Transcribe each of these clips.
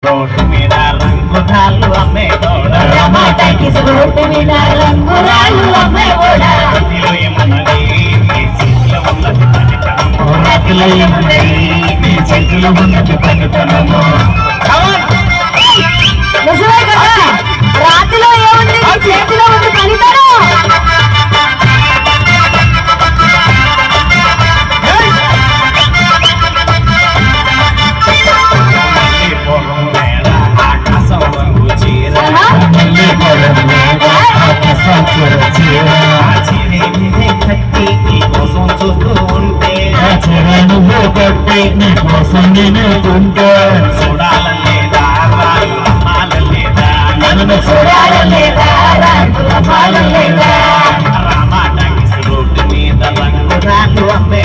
road మీద రంగురాళ్ళు అమ్మే టమాటాకి road మీద రంగురాళ్ళు అమ్మే రాతిలో ఏమన్నది నీ చేతిలో ఉన్నది పనితనము రాతిలో ఏమన్నది నీ చేతిలో ఉన్నది పనితనము నిజమే కదా రాతిలో ఏముంది నీ చేతిలో ఉంది పనితనం నీకోసం నేనుకుంటా చూడాలలేదా నన్ను చూడాలలేదా రామాటాకిస్ రోడ్డు మీద రంగురాళ్ళు అమ్మే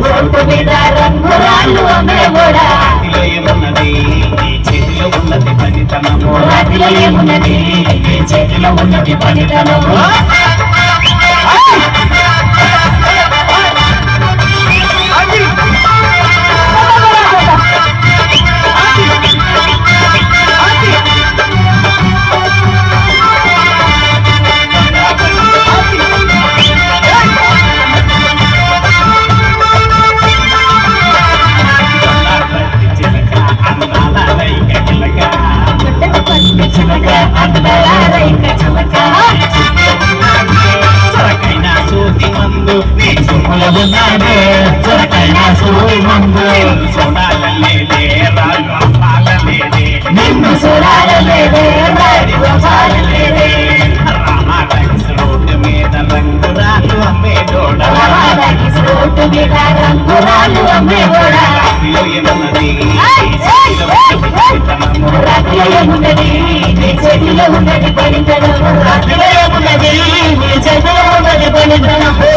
రోడ్డు మీద రంగురాళ్ళు అమ్మే రాతిలో ఏమున్నది నీ చేతిలో ఉన్నది పనితనము రాతిలో ఏమున్నది నీ చేతిలో ఉన్నది పనితనము చొరకైనా సూది మందు నీ చూపులో ఉన్నదే చొరకైనా సూది మందు చూడాలలేదే రాళ్ళు అమ్మాలలేదే నిన్ను చూడాలలేదే రాళ్ళు అమ్మాలలేదే రామాటాకిస్ రోడ్డు మీద రంగురాళ్ళు అమ్మే రామాటాకిస్ రోడ్డు మీద రంగురాళ్ళు అమ్మే రాతిలో ఏమున్నది రాతిలో ఏమున్నది నీ చేతిలో ఉన్నది పనితనము రాతిలో ఏమున్నది నీ చేతిలో ఉన్నది పనితనము